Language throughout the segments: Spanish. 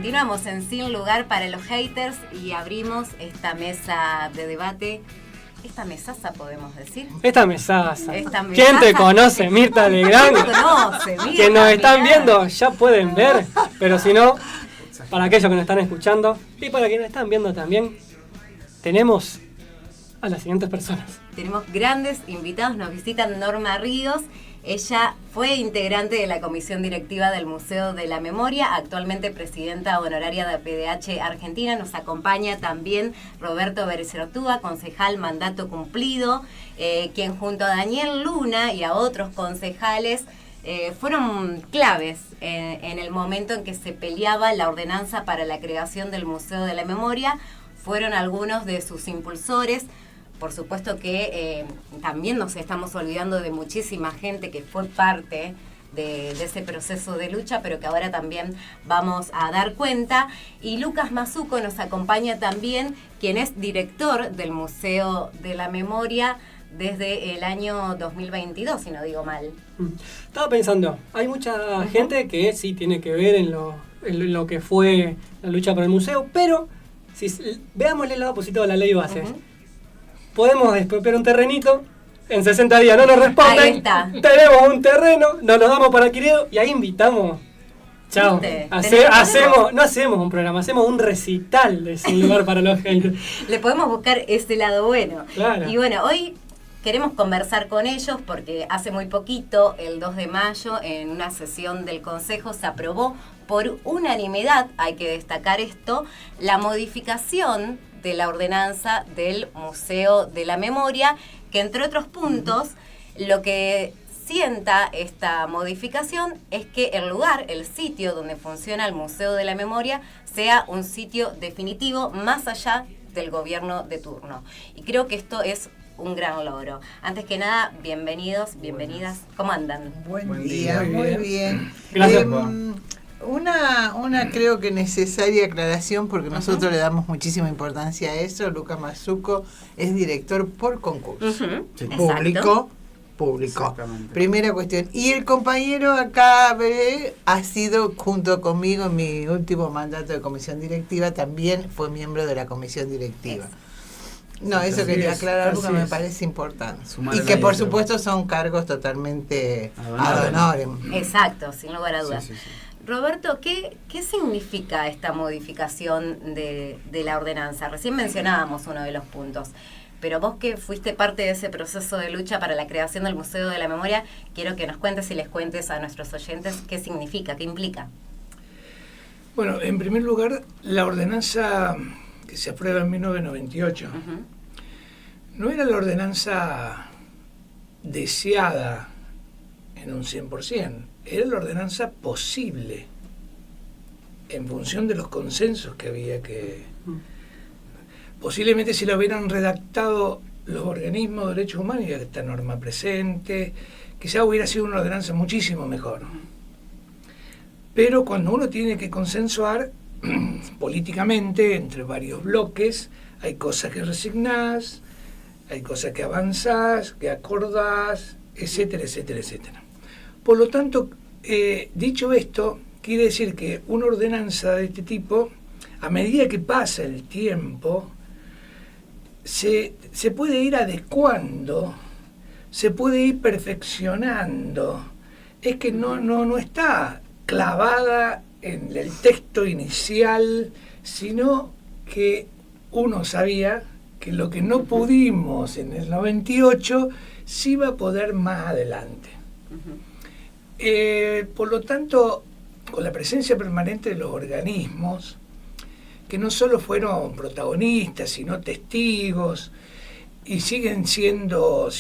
Continuamos en Sin Lugar para los Haters y abrimos esta mesa de debate. Esta mesaza, podemos decir. Esta mesaza. ¿Quién te conoce? Mirta Legrand. ¿Quién te conoce? Mirta, que nos están viendo, ya pueden ver. Pero si no, para aquellos que nos están escuchando y para quienes están viendo también, tenemos a las siguientes personas. Tenemos grandes invitados. Nos visitan Norma Ríos. Ella fue integrante de la comisión directiva del Museo de la Memoria, actualmente presidenta honoraria de PDH Argentina. Nos acompaña también Roberto Becerotúa, concejal mandato cumplido, quien junto a Daniel Luna y a otros concejales fueron claves en el momento en que se peleaba la ordenanza para la creación del Museo de la Memoria. Fueron algunos de sus impulsores. Por supuesto que también nos estamos olvidando de muchísima gente que fue parte de ese proceso de lucha, pero que ahora también vamos a dar cuenta. Y Lucas Mazzucco nos acompaña también, quien es director del Museo de la Memoria desde el año 2022, si no digo mal. Estaba pensando, hay mucha gente que sí tiene que ver en lo que fue la lucha por el museo, pero veámosle el lado positivo de la ley de bases. Podemos expropiar un terrenito, en 60 días no nos responden, ahí está. Tenemos un terreno, nos lo damos para alquiler y ahí invitamos. Chao. No hacemos un programa, hacemos un recital de Sin Lugar para los Haters. Le podemos buscar ese lado bueno. Claro. Y bueno, hoy queremos conversar con ellos porque hace muy poquito, el 2 de mayo, en una sesión del Consejo se aprobó por unanimidad, hay que destacar esto, la modificación de la ordenanza del Museo de la Memoria, que entre otros puntos, lo que sienta esta modificación es que el lugar, el sitio donde funciona el Museo de la Memoria, sea un sitio definitivo más allá del gobierno de turno. Y creo que esto es un gran logro. Antes que nada, bienvenidos, bienvenidas. ¿Cómo andan? Buen día, muy bien. Gracias. Una creo que necesaria aclaración, porque nosotros le damos muchísima importancia a eso. Lucas Mazzucco es director por concurso. Sí, Público. Primera cuestión. Y el compañero acá ha sido, junto conmigo, en mi último mandato de comisión directiva, también fue miembro de la comisión directiva. No, eso quería aclarar porque me parece importante. Y que por supuesto son cargos totalmente ad honorem. Exacto, sin lugar a dudas. Sí. Roberto, ¿qué significa esta modificación de la ordenanza? Recién mencionábamos uno de los puntos, pero vos que fuiste parte de ese proceso de lucha para la creación del Museo de la Memoria, quiero que nos cuentes y les cuentes a nuestros oyentes qué significa, qué implica. Bueno, en primer lugar, la ordenanza que se aprueba en 1998 no era la ordenanza deseada en un 100%, era la ordenanza posible en función de los consensos que había que... Posiblemente si la hubieran redactado los organismos de derechos humanos y esta norma presente, quizá hubiera sido una ordenanza muchísimo mejor. Pero cuando uno tiene que consensuar políticamente entre varios bloques, hay cosas que resignás, hay cosas que avanzás, que acordás, etcétera, etcétera, etcétera. Por lo tanto, dicho esto, quiere decir que una ordenanza de este tipo, a medida que pasa el tiempo, se puede ir adecuando, se puede ir perfeccionando. Es que no está clavada en el texto inicial, sino que uno sabía que lo que no pudimos en el 98 sí iba a poder más adelante. Por lo tanto, con la presencia permanente de los organismos, que no solo fueron protagonistas, sino testigos, y siguen siéndolo,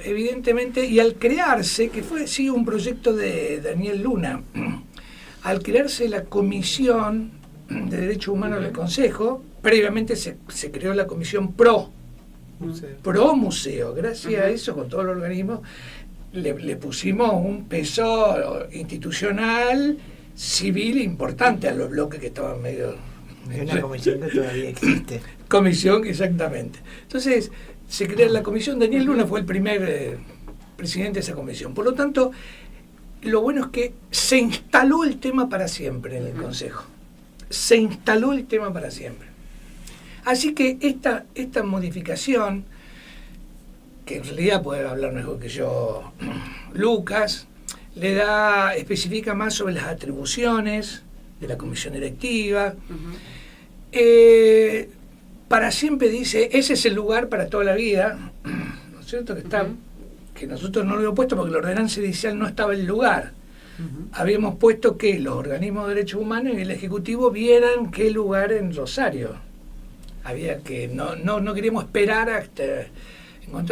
evidentemente, y al crearse, que fue sí un proyecto de Daniel Luna, al crearse la Comisión de Derechos Humanos del Consejo, previamente se creó la Comisión Pro Museo. Gracias a eso, con todos los organismos, le pusimos un peso institucional, civil importante a los bloques que estaban medio... Una comisión que todavía existe. Comisión, exactamente. Entonces, se crea la comisión. Daniel Luna fue el primer presidente de esa comisión. Por lo tanto, lo bueno es que se instaló el tema para siempre en el Consejo. se instaló el tema para siempre. Así que esta modificación, que en realidad puede hablar mejor que yo Lucas, especifica más sobre las atribuciones de la comisión directiva. Para siempre dice, ese es el lugar para toda la vida, ¿no es cierto? Que nosotros no lo hemos puesto porque la ordenanza inicial no estaba en el lugar. Habíamos puesto que los organismos de derechos humanos y el Ejecutivo vieran qué lugar en Rosario. Había que, no queríamos esperar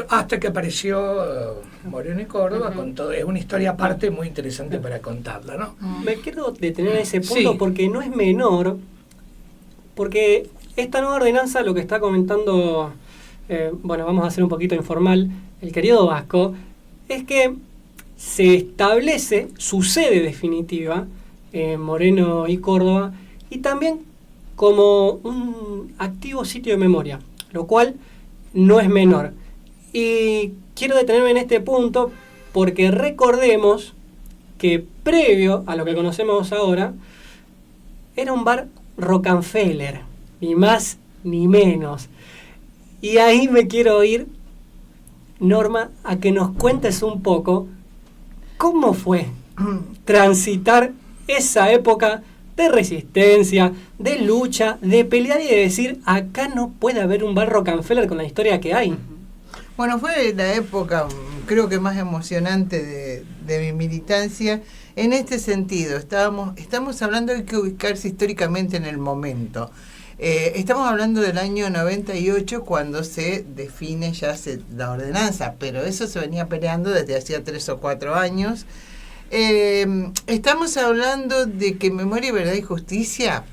hasta que apareció Moreno y Córdoba con todo. Es una historia aparte muy interesante para contarla, ¿no? Me quiero detener en ese punto, sí, porque no es menor, porque esta nueva ordenanza, lo que está comentando, bueno, vamos a hacer un poquito informal, el querido Vasco, es que se establece su sede definitiva en Moreno y Córdoba, y también como un activo sitio de memoria, lo cual no es menor. Y quiero detenerme en este punto porque recordemos que previo a lo que conocemos ahora, era un bar Rockefeller, ni más ni menos. Y ahí me quiero ir, Norma, a que nos cuentes un poco cómo fue transitar esa época de resistencia, de lucha, de pelear y de decir, acá no puede haber un bar Rockefeller con la historia que hay. Bueno, fue la época, creo que más emocionante de mi militancia. En este sentido, estamos hablando, hay que ubicarse históricamente en el momento. Estamos hablando del año 98 cuando se define ya la ordenanza, pero eso se venía peleando desde hacía 3 o 4 años. Estamos hablando de que Memoria, Verdad y Justicia,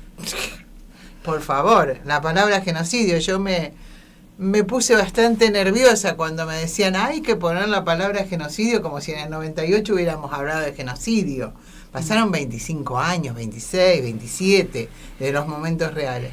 por favor, la palabra genocidio, yo me puse bastante nerviosa cuando me decían hay que poner la palabra genocidio, como si en el 98 hubiéramos hablado de genocidio. Pasaron 25 años, 26, 27 de los momentos reales.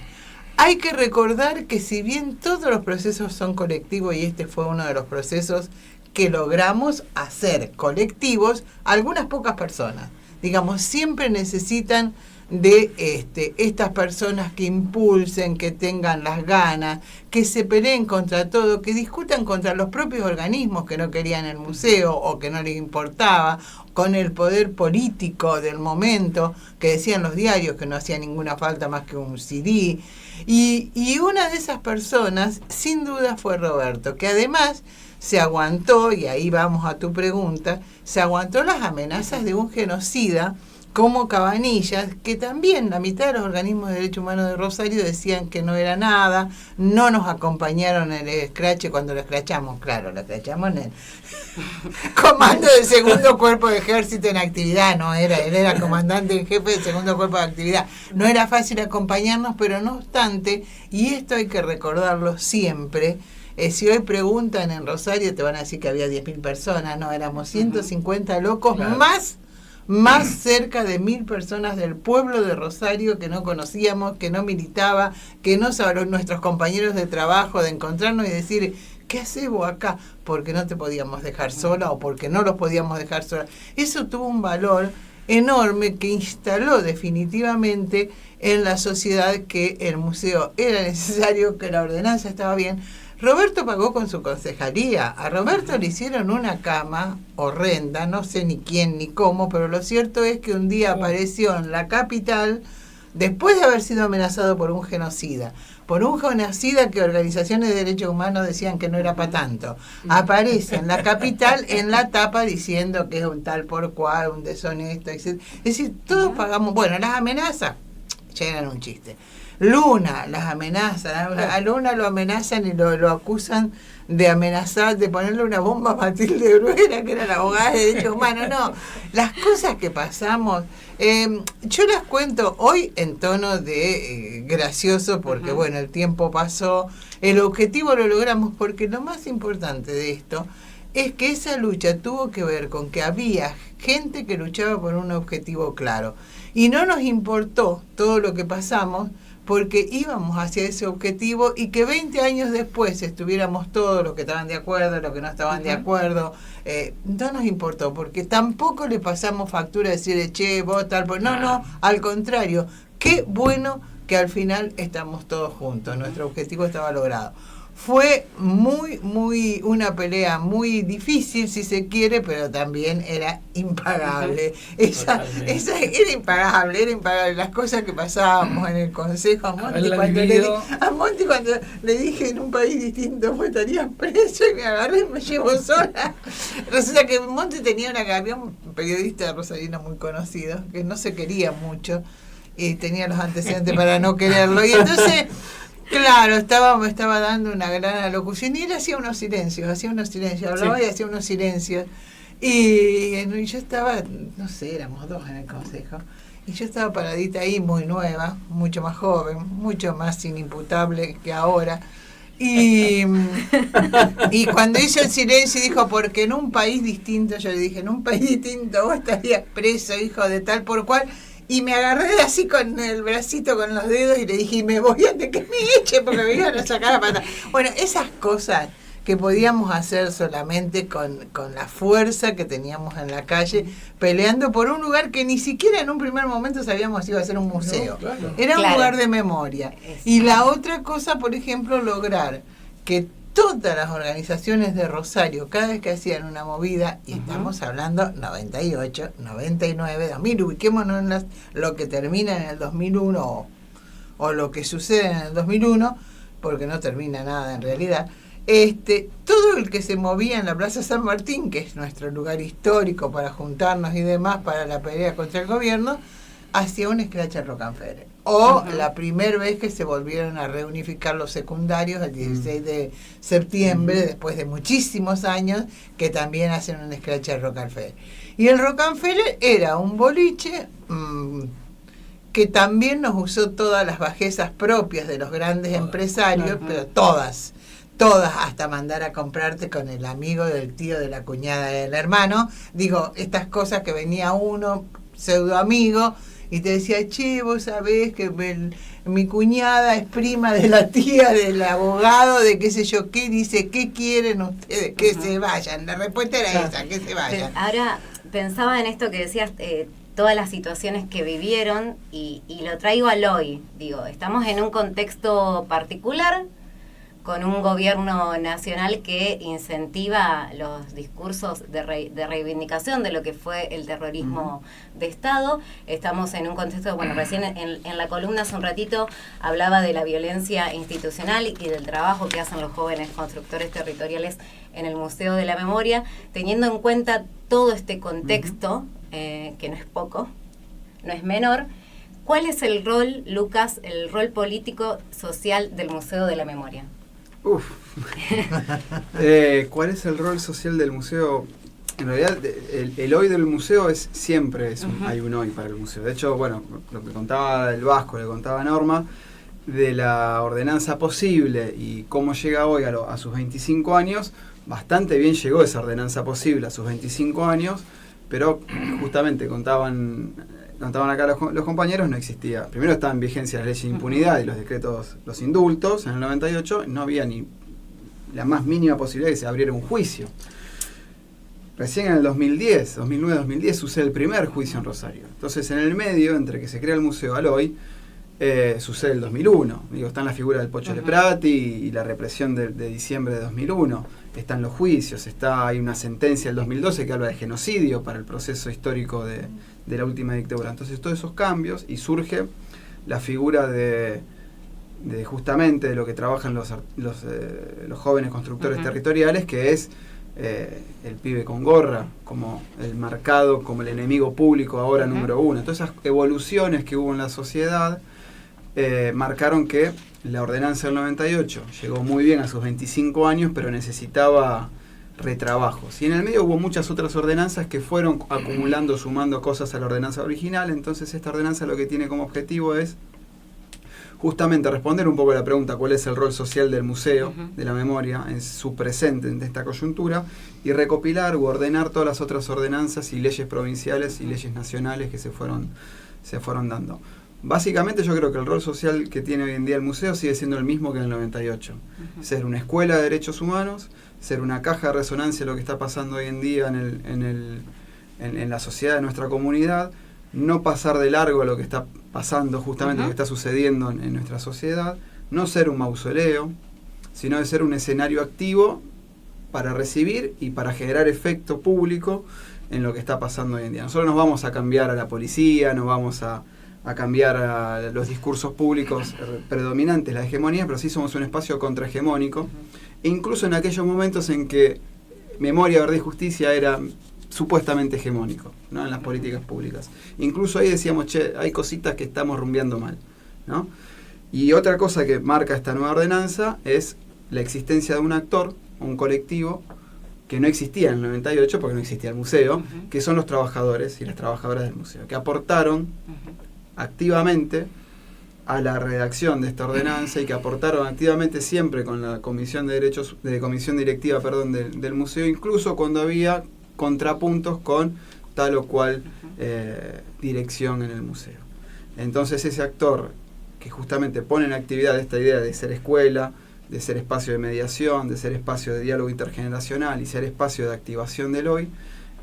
Hay que recordar que si bien todos los procesos son colectivos, y este fue uno de los procesos que logramos hacer colectivos, algunas pocas personas, digamos, siempre necesitan de estas personas que impulsen, que tengan las ganas, que se peleen contra todo, que discutan contra los propios organismos que no querían el museo o que no les importaba, con el poder político del momento, que decían los diarios que no hacía ninguna falta más que un CD. Y una de esas personas, sin duda, fue Roberto, que además se aguantó, y ahí vamos a tu pregunta, se aguantó las amenazas de un genocida como Cabanillas, que también la mitad de los organismos de derechos humanos de Rosario decían que no era nada, no nos acompañaron en el escrache cuando lo escrachamos, claro, lo escrachamos en el comando del segundo cuerpo de ejército en actividad, no era, él era comandante en jefe del segundo cuerpo de actividad, no era fácil acompañarnos, pero no obstante, y esto hay que recordarlo siempre, si hoy preguntan en Rosario te van a decir que había 10.000 personas, no, éramos 150 locos, claro, más cerca de 1.000 personas del pueblo de Rosario que no conocíamos, que no militaba, que no sabían nuestros compañeros de trabajo, de encontrarnos y decir, ¿qué haces vos acá? Porque no te podíamos dejar sola o porque no los podíamos dejar sola. Eso tuvo un valor enorme que instaló definitivamente en la sociedad que el museo era necesario, que la ordenanza estaba bien. Roberto pagó con su concejalía. A Roberto le hicieron una cama horrenda, no sé ni quién ni cómo, pero lo cierto es que un día apareció en la capital, después de haber sido amenazado por un genocida que organizaciones de derechos humanos decían que no era para tanto. Aparece en la capital en la tapa diciendo que es un tal por cual, un deshonesto, etc. Es decir, todos pagamos, bueno, las amenazas ya eran un chiste. Luna las amenaza, a Luna lo amenazan y lo acusan de amenazar, de ponerle una bomba a Matilde Bruera, que era la abogada de derechos humanos. No, las cosas que pasamos, yo las cuento hoy en tono de gracioso, porque bueno, el tiempo pasó, el objetivo lo logramos, porque lo más importante de esto es que esa lucha tuvo que ver con que había gente que luchaba por un objetivo claro, y no nos importó todo lo que pasamos, porque íbamos hacia ese objetivo y que 20 años después estuviéramos todos los que estaban de acuerdo, los que no estaban de acuerdo, no nos importó, porque tampoco le pasamos factura de decir, che, vos tal, no, al contrario, qué bueno que al final estamos todos juntos, nuestro objetivo estaba logrado. Fue muy una pelea muy difícil, si se quiere, pero también era impagable. Esa era impagable. Las cosas que pasábamos en el consejo a Monti, cuando le dije en un país distinto, vos estarías preso, y me agarré y me llevo sola. Resulta que Monti había un periodista rosarino muy conocido, que no se quería mucho, y tenía los antecedentes para no quererlo, y entonces... Claro, me estaba dando una gran alocución y él hacía unos silencios, hablaba y hacía unos silencios. Y yo estaba, no sé, éramos 2 en el consejo, y yo estaba paradita ahí, muy nueva, mucho más joven, mucho más inimputable que ahora. Y cuando hizo el silencio dijo, porque en un país distinto, yo le dije, en un país distinto vos estarías preso, hijo de tal por cual. Y me agarré así con el bracito, con los dedos, y le dije, y me voy antes que me eche, porque me iban a sacar la pata. Bueno, esas cosas que podíamos hacer solamente con la fuerza que teníamos en la calle, peleando por un lugar que ni siquiera en un primer momento sabíamos si iba a ser un museo. No, claro. Era un lugar de memoria. Y la otra cosa, por ejemplo, lograr que todas las organizaciones de Rosario, cada vez que hacían una movida, y estamos hablando 98, 99, 2000, ubiquémonos en lo que termina en el 2001 o lo que sucede en el 2001, porque no termina nada en realidad, todo el que se movía en la Plaza San Martín, que es nuestro lugar histórico para juntarnos y demás para la pelea contra el gobierno, hacía un scratch al Rockefeller. O la primera vez que se volvieron a reunificar los secundarios, el 16 de septiembre, después de muchísimos años, que también hacen un scratch al Rockefeller. Y el Rockefeller era un boliche que también nos usó todas las bajezas propias de los grandes empresarios, pero todas, hasta mandar a comprarte con el amigo del tío, de la cuñada del hermano. Digo, estas cosas que venía uno, pseudo amigo, y te decía, che, vos sabés que mi cuñada es prima de la tía del abogado, de qué sé yo qué, dice, ¿qué quieren ustedes? Que se vayan. La respuesta era esa, que se vayan. Ahora, pensaba en esto que decías, todas las situaciones que vivieron, y lo traigo al hoy. Digo, estamos en un contexto particular, con un gobierno nacional que incentiva los discursos de reivindicación de lo que fue el terrorismo de Estado. Estamos en un contexto, bueno, recién en la columna hace un ratito hablaba de la violencia institucional y del trabajo que hacen los jóvenes constructores territoriales en el Museo de la Memoria, teniendo en cuenta todo este contexto, que no es poco, no es menor. ¿Cuál es el rol, Lucas, el rol político social del Museo de la Memoria? ¿Cuál es el rol social del museo? En realidad, el hoy del museo es siempre hay un hoy para el museo. De hecho, bueno, lo que contaba el Vasco, le contaba Norma, de la ordenanza posible y cómo llega hoy a sus 25 años, bastante bien llegó esa ordenanza posible a sus 25 años, pero justamente contaban acá los compañeros, no existía. Primero estaba en vigencia la ley de impunidad y los decretos, los indultos en el 98, no había ni la más mínima posibilidad de que se abriera un juicio. Recién en el 2009-2010 sucede el primer juicio en Rosario. Entonces, en el medio, entre que se crea el museo al hoy, sucede el 2001. Digo, están la figura del Pocho Leprati y la represión de diciembre de 2001. Están los juicios, hay una sentencia del 2012 que habla de genocidio para el proceso histórico de la última dictadura. Entonces, todos esos cambios, y surge la figura de justamente de lo que trabajan los jóvenes constructores territoriales, que es el pibe con gorra, como el marcado, como el enemigo público ahora número 1. Todas esas evoluciones que hubo en la sociedad marcaron que la ordenanza del 98 llegó muy bien a sus 25 años, pero necesitaba retrabajos. Y en el medio hubo muchas otras ordenanzas que fueron acumulando, sumando cosas a la ordenanza original. Entonces esta ordenanza lo que tiene como objetivo es justamente responder un poco a la pregunta cuál es el rol social del Museo de la Memoria en su presente en esta coyuntura, y recopilar u ordenar todas las otras ordenanzas y leyes provinciales y leyes nacionales que se fueron dando. Básicamente yo creo que el rol social que tiene hoy en día el museo sigue siendo el mismo que en el 98. Ser una escuela de derechos humanos, ser una caja de resonancia de lo que está pasando hoy en día en la sociedad de nuestra comunidad, no pasar de largo a lo que está pasando, justamente lo que está sucediendo en nuestra sociedad, no ser un mausoleo, sino de ser un escenario activo para recibir y para generar efecto público en lo que está pasando hoy en día. Nosotros no vamos a cambiar a la policía, no vamos a cambiar a los discursos públicos predominantes, la hegemonía, pero sí somos un espacio contrahegemónico, incluso en aquellos momentos en que memoria, verdad y justicia era supuestamente hegemónico, ¿no? En las políticas públicas. Incluso ahí decíamos, che, hay cositas que estamos rumbeando mal, ¿no? Y otra cosa que marca esta nueva ordenanza es la existencia de un actor, un colectivo, que no existía en el 98 porque no existía el museo, que son los trabajadores y las trabajadoras del museo, que aportaron activamente a la redacción de esta ordenanza y que aportaron activamente siempre con la comisión comisión directiva del museo, incluso cuando había contrapuntos con tal o cual dirección en el museo. Entonces ese actor que justamente pone en actividad esta idea de ser escuela, de ser espacio de mediación, de ser espacio de diálogo intergeneracional y ser espacio de activación del hoy,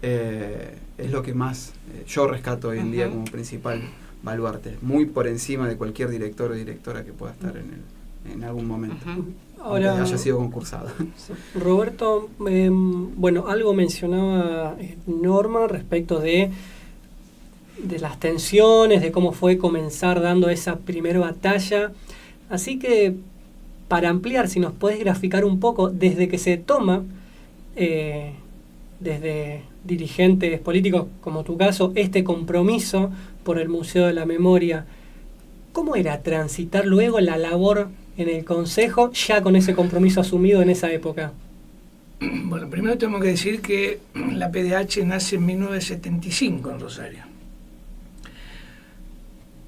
es lo que más yo rescato hoy en día como principal baluarte, muy por encima de cualquier director o directora que pueda estar en algún momento, aunque haya sido concursado. Roberto, bueno, algo mencionaba Norma respecto de las tensiones, de cómo fue comenzar dando esa primera batalla, así que para ampliar, si nos puedes graficar un poco, desde que se toma, desde dirigentes políticos, como tu caso, este compromiso por el Museo de la Memoria, ¿cómo era transitar luego la labor en el Consejo, ya con ese compromiso asumido en esa época? Bueno, primero tengo que decir que la PDH nace en 1975 en Rosario.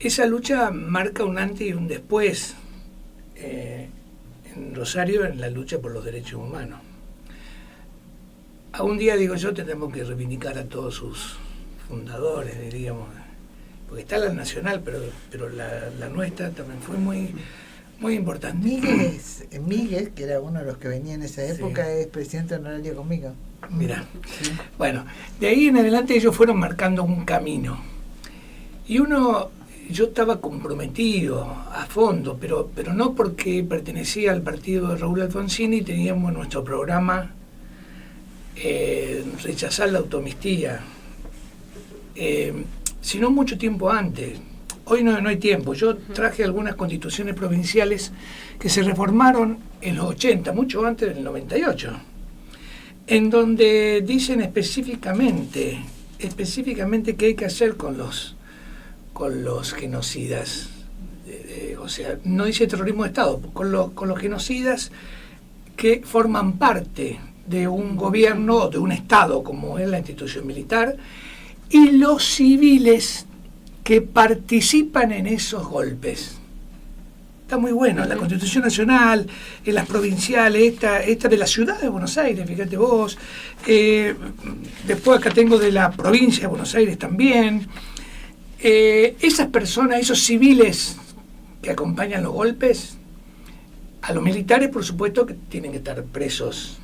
Esa lucha marca un antes y un después en Rosario en la lucha por los derechos humanos. A un día, digo yo, tenemos que reivindicar a todos sus fundadores, diríamos, porque está la nacional, pero la nuestra también fue muy importante. Miguel, que era uno de los que venía en esa época, es presidente honorario conmigo. Mirá. Bueno, de ahí en adelante ellos fueron marcando un camino. Y yo estaba comprometido a fondo, pero no porque pertenecía al partido de Raúl Alfonsini, teníamos nuestro programa rechazar la automistía, sino mucho tiempo antes. Hoy no hay tiempo. Yo traje algunas constituciones provinciales que se reformaron en los 80, mucho antes del 98, en donde dicen específicamente qué hay que hacer con los genocidas. O sea, no dice terrorismo de Estado, con los genocidas que forman parte de un gobierno, de un Estado como es la institución militar, y los civiles que participan en esos golpes. Está muy bueno, en la Constitución Nacional, en las provinciales, esta de la ciudad de Buenos Aires, fíjate vos, después acá tengo de la provincia de Buenos Aires también. Esas personas, esos civiles que acompañan los golpes, a los militares por supuesto que tienen que estar presos,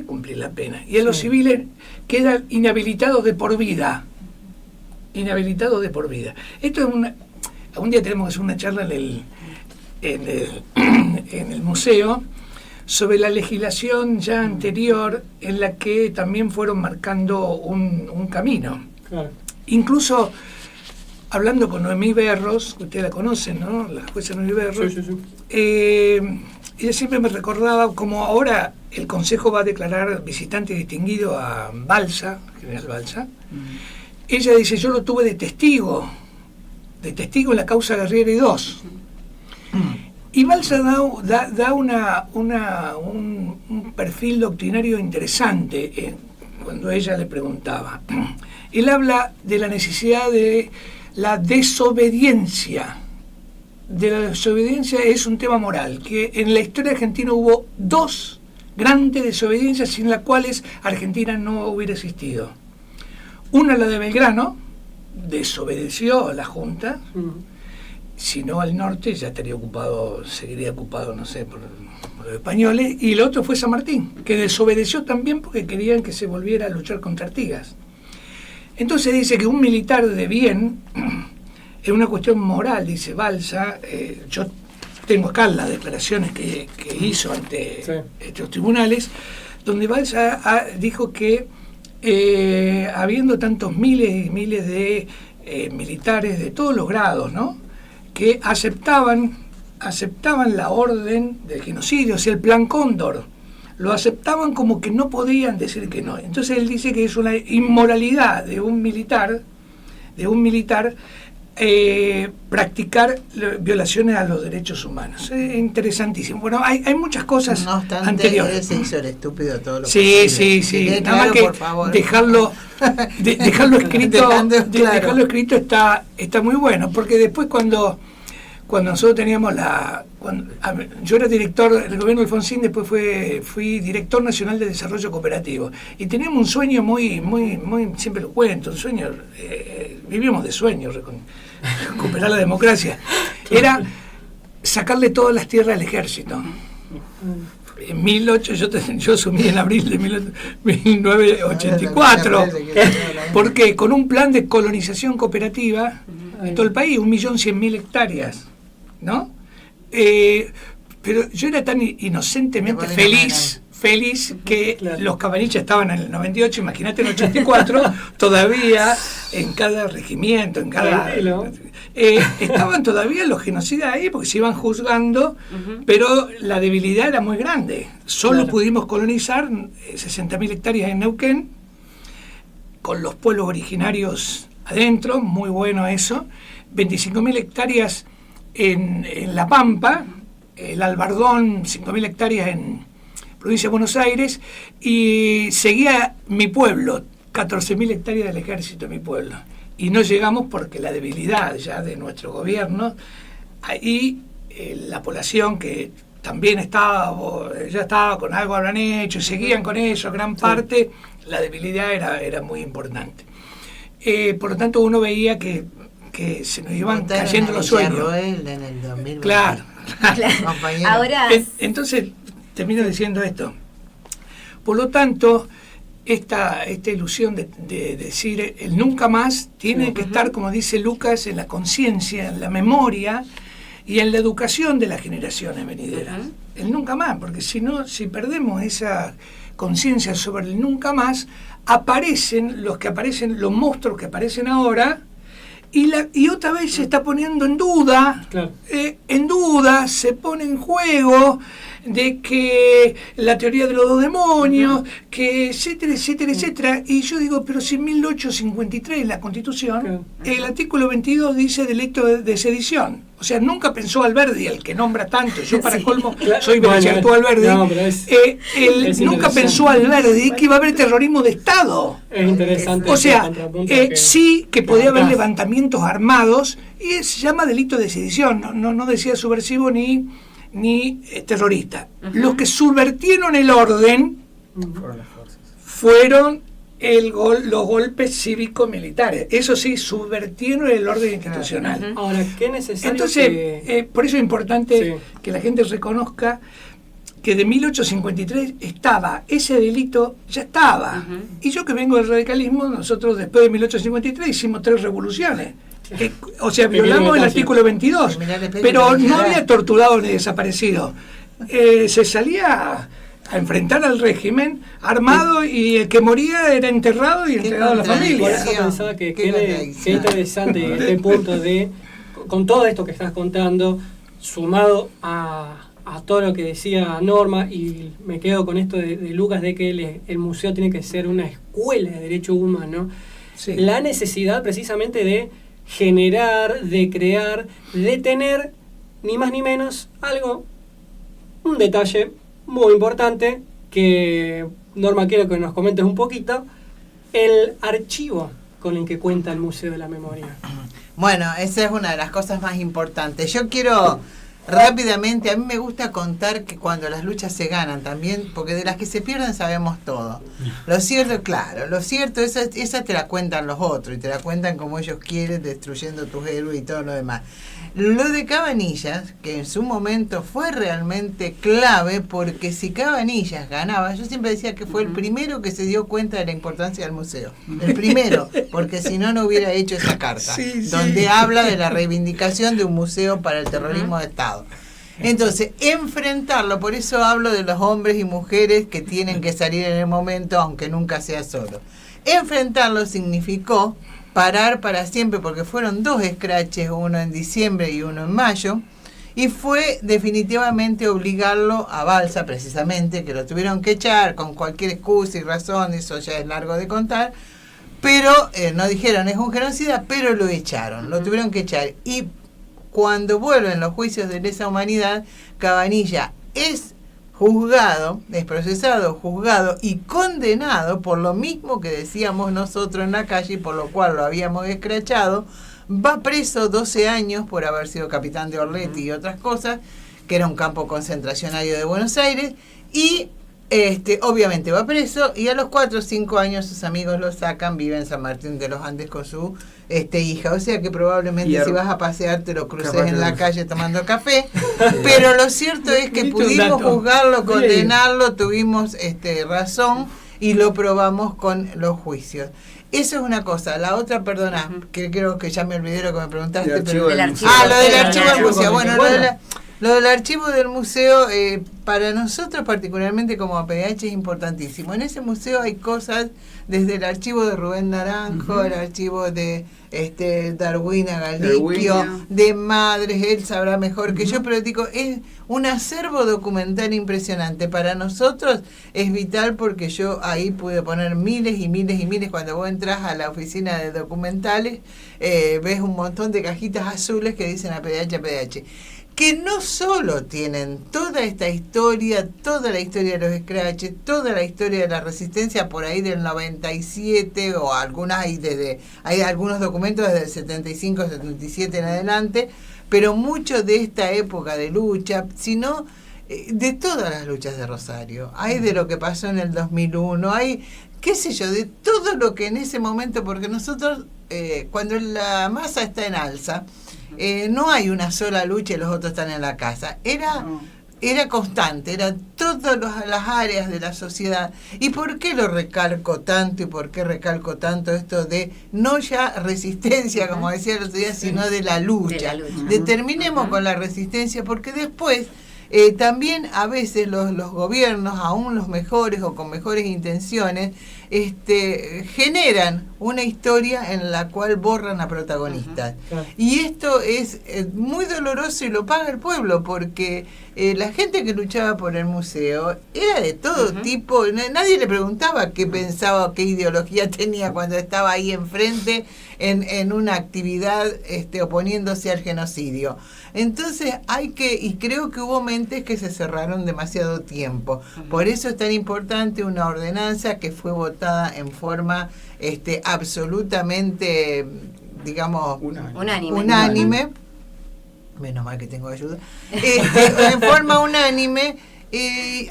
cumplir la pena, y a los civiles quedan inhabilitados de por vida. Esto es algún día tenemos que hacer una charla en el museo sobre la legislación ya anterior en la que también fueron marcando un camino. Claro. Incluso hablando con Noemí Berros, que ustedes la conocen, ¿no? La jueza Noemí Berros, sí. Ella siempre me recordaba como ahora el Consejo va a declarar visitante distinguido a Balsa, general Balsa. Ella dice, yo lo tuve de testigo en la causa Guerrieri II. Y Balsa da un perfil doctrinario interesante cuando ella le preguntaba. Él habla de la necesidad de la desobediencia. La desobediencia es un tema moral, que en la historia argentina hubo dos grandes desobediencias sin las cuales Argentina no hubiera existido. Una, la de Belgrano, desobedeció a la Junta, si no al norte, ya estaría ocupado, seguiría ocupado, no sé, por los españoles. Y el otro fue San Martín, que desobedeció también porque querían que se volviera a luchar contra Artigas. Entonces dice que un militar de bien es una cuestión moral, dice Balsa. Yo tengo acá las declaraciones que hizo ante estos tribunales, donde Balsa dijo que habiendo tantos miles y miles de militares de todos los grados, ¿no?, que aceptaban la orden del genocidio, o sea, el plan Cóndor, lo aceptaban como que no podían decir que no. Entonces él dice que es una inmoralidad de un militar practicar violaciones a los derechos humanos. Es interesantísimo. Bueno, hay muchas cosas no obstante, anteriores. Él se hizo el estúpido todo lo Sí. posible. Nada más que dejarlo dejarlo escrito está muy bueno, porque después cuando nosotros teníamos yo era director del gobierno de Alfonsín, después fui director nacional de desarrollo cooperativo, y teníamos un sueño muy, siempre lo cuento, un sueño, vivíamos de sueños, recuperar la democracia, era sacarle todas las tierras al ejército. En yo asumí en abril de 1984, porque con un plan de colonización cooperativa en todo el país, 1.100.000 hectáreas, ¿no? Pero yo era tan inocentemente feliz que los Cabanillas estaban en el 98, imagínate en el 84, todavía en cada regimiento, en cada... estaban todavía los genocidas ahí porque se iban juzgando, pero la debilidad era muy grande. Solo pudimos colonizar 60.000 hectáreas en Neuquén, con los pueblos originarios adentro, muy bueno eso, 25.000 hectáreas en La Pampa, el Albardón, 5.000 hectáreas en provincia de Buenos Aires, y seguía mi pueblo, 14.000 hectáreas del ejército de mi pueblo. Y no llegamos porque la debilidad ya de nuestro gobierno, ahí la población que también ya estaba con algo habrán hecho, y seguían con eso, gran parte, la debilidad era muy importante. Por lo tanto uno veía que se nos iban cayendo los sueños. En el 2020. Claro. Ahora, entonces termino diciendo esto. Por lo tanto, esta ilusión de decir el nunca más tiene que estar, como dice Lucas, en la conciencia, en la memoria y en la educación de las generaciones venideras. El nunca más, porque si perdemos esa conciencia sobre el nunca más, aparecen los monstruos que aparecen ahora, y otra vez se está poniendo en duda, se pone en juego de que la teoría de los dos demonios, que etcétera, y yo digo, pero si en 1853 la Constitución, el artículo 22 dice delito de sedición. O sea, nunca pensó Alberdi, el que nombra tanto, yo para colmo soy Belicerto Alberdi, nunca pensó Alberdi que iba a haber terrorismo de Estado. Es interesante. O sea, sí que podía haber levantamientos armados, y se llama delito de sedición, no decía subversivo ni terrorista. Los que subvertieron el orden fueron los golpes cívico-militares. Eso sí, subvertieron el orden institucional. Ahora, ¿qué necesario? Entonces, por eso es importante que la gente reconozca que de 1853 estaba, ese delito ya estaba. Y yo que vengo del radicalismo, nosotros después de 1853 hicimos 3 revoluciones. O sea, violamos el artículo 22, pero no había torturado ni desaparecido. Se salía a enfrentar al régimen armado, y el que moría era enterrado y entregado a la familia. Por eso pensaba que es interesante este punto con todo esto que estás contando, sumado a todo lo que decía Norma, y me quedo con esto de Lucas, de que el museo tiene que ser una escuela de derechos humanos. La necesidad precisamente de generar, de crear, de tener ni más ni menos un detalle muy importante que, Norma, quiero que nos comentes un poquito, el archivo con el que cuenta el Museo de la Memoria. Bueno, esa es una de las cosas más importantes. Yo quiero rápidamente, a mí me gusta contar que cuando las luchas se ganan también, porque de las que se pierden sabemos todo. Lo cierto, claro, lo cierto, esa te la cuentan los otros y te la cuentan como ellos quieren, destruyendo tus héroes y todo lo demás. Lo de Cabanillas, que en su momento fue realmente clave, porque si Cabanillas ganaba, yo siempre decía que fue el primero que se dio cuenta de la importancia del museo. El primero, porque si no, no hubiera hecho esa carta, donde habla de la reivindicación de un museo para el terrorismo de Estado. Entonces, enfrentarlo, por eso hablo de los hombres y mujeres que tienen que salir en el momento, aunque nunca sea solo. Enfrentarlo significó parar para siempre, porque fueron 2 escraches, uno en diciembre y uno en mayo, y fue definitivamente obligarlo a Balsa, precisamente, que lo tuvieron que echar con cualquier excusa y razón, eso ya es largo de contar, pero no dijeron es un genocida, pero lo echaron, lo tuvieron que echar. Y cuando vuelven los juicios de lesa humanidad, Cabanilla es juzgado, es procesado, juzgado y condenado por lo mismo que decíamos nosotros en la calle y por lo cual lo habíamos escrachado. Va preso 12 años por haber sido capitán de Orletti y otras cosas, que era un campo concentracionario de Buenos Aires, y obviamente va preso, y a los 4 o 5 años sus amigos lo sacan, vive en San Martín de los Andes con su hija, o sea que probablemente si vas a pasear te lo cruces en la calle tomando café, pero lo cierto es que pudimos juzgarlo, condenarlo, tuvimos razón y lo probamos con los juicios. Eso es una cosa. La otra, perdona, que creo que ya me olvidé lo que me preguntaste. Lo del archivo del museo. Bueno, lo del archivo del museo, para nosotros particularmente como APDH es importantísimo. En ese museo hay cosas desde el archivo de Rubén Naranjo, el archivo de Darwina Galiquio, de Madres, él sabrá mejor que yo, pero digo, es un acervo documental impresionante. Para nosotros es vital porque yo ahí pude poner miles y miles y miles. Cuando vos entras a la oficina de documentales, ves un montón de cajitas azules que dicen APDH, que no solo tienen toda esta historia, toda la historia de los scratches, toda la historia de la resistencia por ahí del 97, o algunas hay algunos documentos desde el 75, 77 en adelante, pero mucho de esta época de lucha, sino de todas las luchas de Rosario. Hay de lo que pasó en el 2001, hay, qué sé yo, de todo lo que en ese momento, porque nosotros, cuando la masa está en alza, no hay una sola lucha y los otros están en la casa. Era constante, era todas las áreas de la sociedad. ¿Y por qué lo recalco tanto y por qué recalco tanto esto de no ya resistencia, como decía el otro día, sino de la lucha? Determinemos con la resistencia, porque después también a veces los gobiernos, aún los mejores o con mejores intenciones, generan una historia en la cual borran a protagonistas. Y esto es muy doloroso y lo paga el pueblo, porque la gente que luchaba por el museo era de todo tipo. Nadie le preguntaba qué pensaba, qué ideología tenía cuando estaba ahí enfrente en una actividad oponiéndose al genocidio. Entonces y creo que hubo mentes que se cerraron demasiado tiempo. Por eso es tan importante una ordenanza que fue votada en forma absolutamente, digamos, unánime. Menos mal que tengo ayuda. En forma unánime,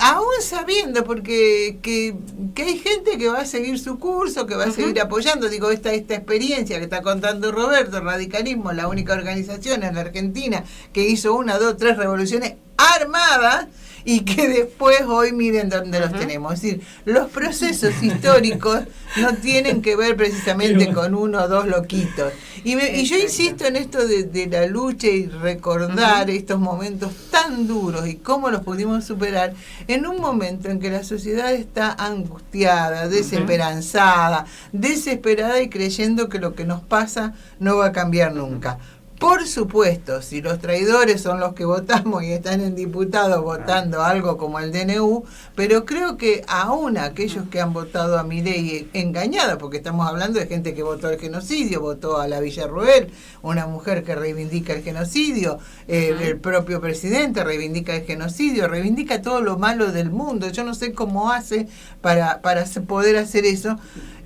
aún sabiendo porque que hay gente que va a seguir su curso, que va a seguir apoyando. Digo, esta experiencia que está contando Roberto, Radicalismo, la única organización en la Argentina que hizo 1, 2, 3 revoluciones armadas, y que después hoy miren dónde los tenemos. Es decir, los procesos históricos no tienen que ver precisamente con 1 o 2 loquitos. Y yo insisto en esto de la lucha y recordar estos momentos tan duros y cómo los pudimos superar en un momento en que la sociedad está angustiada, desesperanzada, desesperada y creyendo que lo que nos pasa no va a cambiar nunca. Por supuesto, si los traidores son los que votamos y están en diputados votando algo como el DNU, pero creo que aún aquellos que han votado a Milei engañada, porque estamos hablando de gente que votó el genocidio, votó a la Villarroel, una mujer que reivindica el genocidio, el propio presidente reivindica el genocidio, reivindica todo lo malo del mundo. Yo no sé cómo hace para poder hacer eso.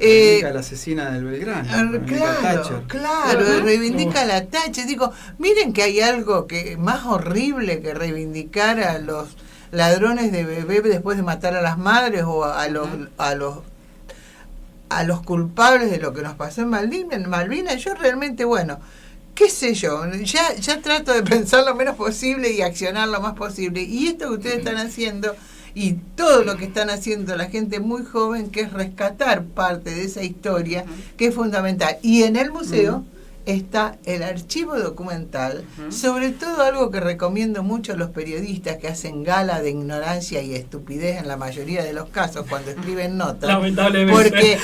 Reivindica a la asesina del Belgrano. Claro, reivindica a la Thatcher. Digo, miren que hay algo que más horrible que reivindicar a los ladrones de bebé después de matar a las madres o a los culpables de lo que nos pasó en Malvinas. Yo realmente, bueno, qué sé yo, ya trato de pensar lo menos posible y accionar lo más posible. Y esto que ustedes están haciendo y todo lo que están haciendo la gente muy joven, que es rescatar parte de esa historia, que es fundamental. Y en el museo está el archivo documental, sobre todo algo que recomiendo mucho a los periodistas que hacen gala de ignorancia y estupidez en la mayoría de los casos cuando escriben notas. Lamentablemente. Porque,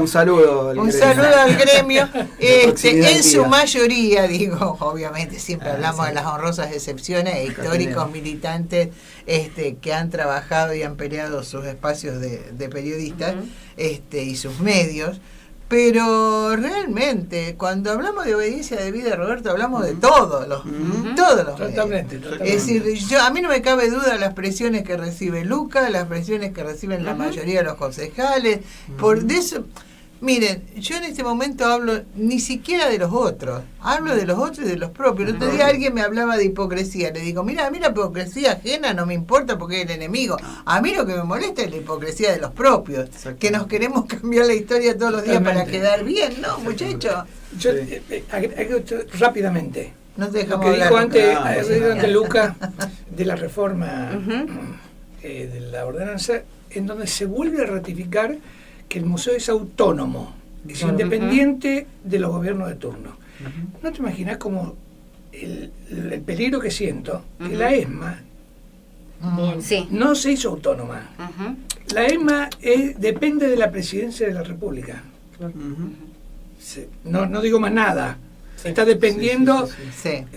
un saludo al gremio. En su mayoría, digo, obviamente siempre hablamos de las honrosas excepciones, históricos militantes que han trabajado y han peleado sus espacios de periodistas y sus medios. Pero realmente, cuando hablamos de obediencia debida, Roberto, hablamos de todos los Totalmente. Es decir, a mí no me cabe duda las presiones que recibe Luca, las presiones que reciben la mayoría de los concejales. De eso, miren, yo en este momento hablo ni siquiera de los otros, hablo de los otros y de los propios. El otro día alguien me hablaba de hipocresía, le digo, mira, a mí la hipocresía ajena no me importa porque es el enemigo, a mí lo que me molesta es la hipocresía de los propios, que nos queremos cambiar la historia todos los días para quedar bien, ¿no, muchachos? Yo, rápidamente, no te lo dejamos que dijo hablar. antes Luca de la reforma de la ordenanza, en donde se vuelve a ratificar que el museo es autónomo, es independiente de los gobiernos de turno. ¿No te imaginas como el peligro que siento? Que la ESMA no se hizo autónoma. La ESMA depende de la presidencia de la República. No digo más nada. Está dependiendo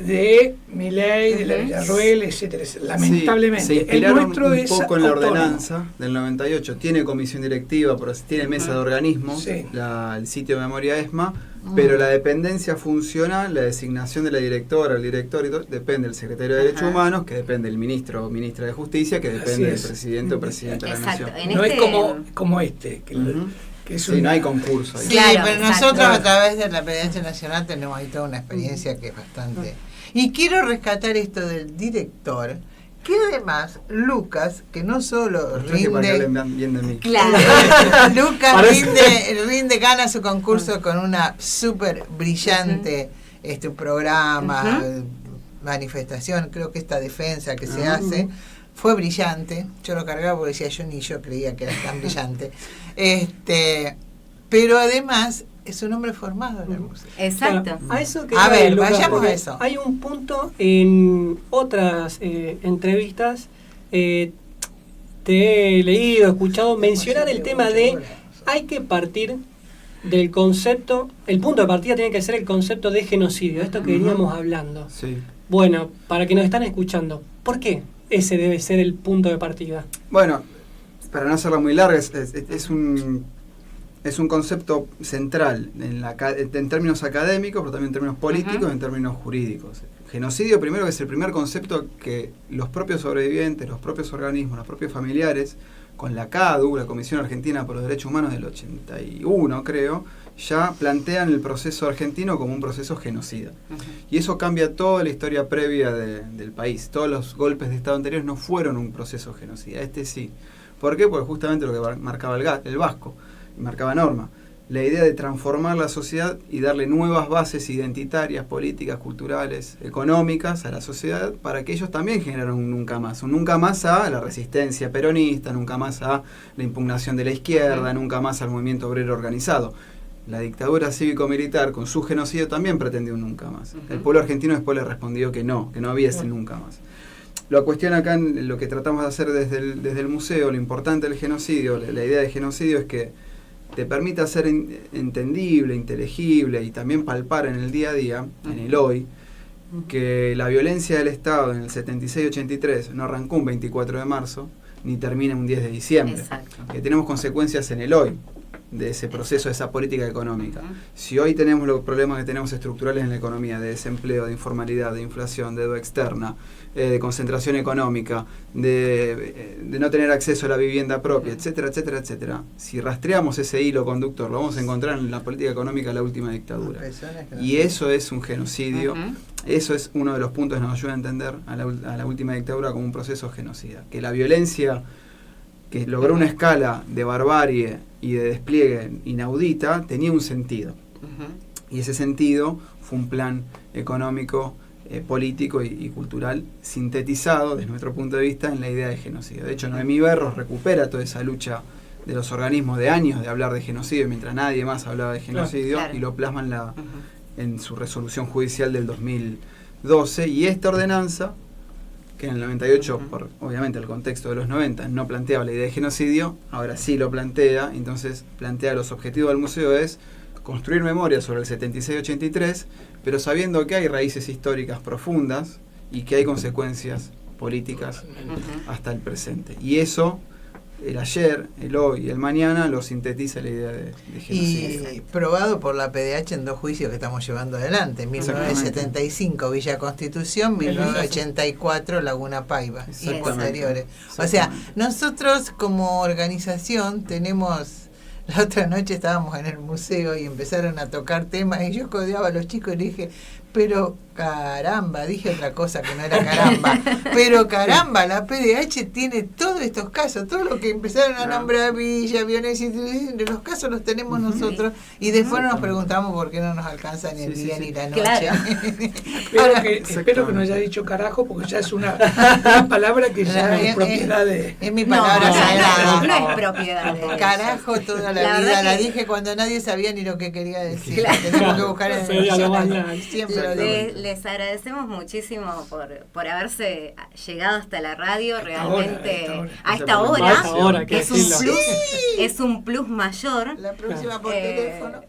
de Milei, de la Villarroel, etcétera. Lamentablemente. Se inspiraron un poco en la ordenanza del 98. Tiene comisión directiva, tiene mesa de organismos, el sitio de memoria ESMA, pero la dependencia funciona, la designación de la directora, el director y todo, depende del secretario de Derechos Humanos, que depende del ministro o ministra de Justicia, que depende del presidente o presidenta de la Nación. No es como este. No hay concurso. Sí, claro, pero nosotros a través de la PDH Nacional tenemos ahí toda una experiencia que es bastante... Y quiero rescatar esto del director, que además Lucas, que no solo rinde... bien de mí. Claro. Lucas gana su concurso con una súper brillante programa, manifestación, creo que esta defensa que se hace... Fue brillante, yo lo cargaba porque decía yo creía que era tan brillante. Pero además es un hombre formado en el museo. Exacto. Bueno, vayamos a eso. Hay un punto en otras entrevistas, te he leído, escuchado mencionar el tema de hay que partir del concepto, el punto de partida tiene que ser el concepto de genocidio, esto que veníamos hablando. Sí. Bueno, para que nos están escuchando, ¿por qué ese debe ser el punto de partida? Bueno, para no hacerla muy larga, es un concepto central en términos académicos, pero también en términos políticos y en términos jurídicos. Genocidio, primero, que es el primer concepto que los propios sobrevivientes, los propios organismos, los propios familiares, con la CADU, la Comisión Argentina por los Derechos Humanos del 81, creo, ya plantean el proceso argentino como un proceso genocida. Y eso cambia toda la historia previa del país. Todos los golpes de Estado anteriores no fueron un proceso genocida, este sí. ¿Por qué? Porque justamente lo que marcaba el Vasco, marcaba Norma, la idea de transformar la sociedad y darle nuevas bases identitarias, políticas, culturales, económicas a la sociedad para que ellos también generaran un nunca más a la resistencia peronista, nunca más a la impugnación de la izquierda, nunca más al movimiento obrero organizado. La dictadura cívico-militar con su genocidio también pretendió un nunca más. El pueblo argentino después le respondió que no había ese nunca más. La cuestión acá, en lo que tratamos de hacer desde el museo, lo importante del genocidio, la idea de genocidio es que te permita ser entendible, inteligible y también palpar en el día a día, en el hoy, que la violencia del Estado en el 76-83 no arrancó un 24 de marzo, ni termina un 10 de diciembre. Exacto. Que tenemos consecuencias en el hoy. de ese proceso, de esa política económica. Si hoy tenemos los problemas que tenemos estructurales en la economía, de desempleo, de informalidad, de inflación, de deuda externa, de concentración económica, de no tener acceso a la vivienda propia, etcétera, etcétera, etcétera, si rastreamos ese hilo conductor, lo vamos a encontrar en la política económica de la última dictadura. Y eso es un genocidio. Eso es uno de los puntos que nos ayuda a entender a la última dictadura como un proceso genocida. Que la violencia que logró una escala de barbarie y de despliegue inaudita tenía un sentido. Y ese sentido fue un plan económico, político y cultural sintetizado desde nuestro punto de vista en la idea de genocidio. De hecho, Noemí Berros recupera toda esa lucha de los organismos de años de hablar de genocidio mientras nadie más hablaba de genocidio, y lo plasma en su resolución judicial del 2012, y esta ordenanza, que en el 98, por obviamente el contexto de los 90, no planteaba la idea de genocidio, ahora sí lo plantea. Entonces plantea los objetivos del museo es construir memoria sobre el 76-83, pero sabiendo que hay raíces históricas profundas y que hay consecuencias políticas hasta el presente. Y eso, el ayer, el hoy y el mañana, lo sintetiza la idea de genocidio. Y probado por la PDH en 2 juicios que estamos llevando adelante, 1975 Villa Constitución, 1984 Laguna Paiva y posteriores. O sea, nosotros como organización tenemos... La otra noche estábamos en el museo y empezaron a tocar temas y yo codeaba a los chicos y le dije, pero caramba, dije otra cosa que no era caramba, pero caramba, la PDH tiene todos estos casos, todo lo que empezaron a nombrar Villa, violencia, los casos los tenemos nosotros, y después nos preguntamos por qué no nos alcanza ni el día ni la noche. Claro. Espero que no haya dicho carajo, porque ya es una palabra que ya es propiedad de... Es mi palabra sagrada. No es propiedad de carajo toda la vida, la dije cuando nadie sabía ni lo que quería decir. Tenemos que buscar en el diccionario. Siempre lo digo. Les agradecemos muchísimo por haberse llegado hasta la radio, realmente a esta hora, que es un plus mayor. La próxima por teléfono.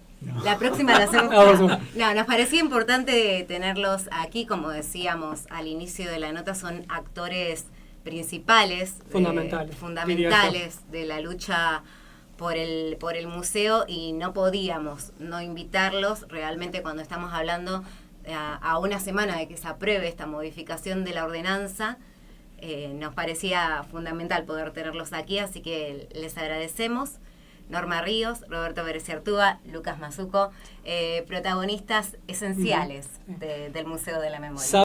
La próxima la hacemos. No, nos parecía importante tenerlos aquí, como decíamos al inicio de la nota, son actores principales, fundamentales de la lucha por el museo, y no podíamos no invitarlos. Realmente, cuando estamos hablando a una semana de que se apruebe esta modificación de la ordenanza, nos parecía fundamental poder tenerlos aquí, así que les agradecemos. Norma Ríos, Roberto Bereziartúa, Lucas Mazzucco, protagonistas esenciales del Museo de la Memoria.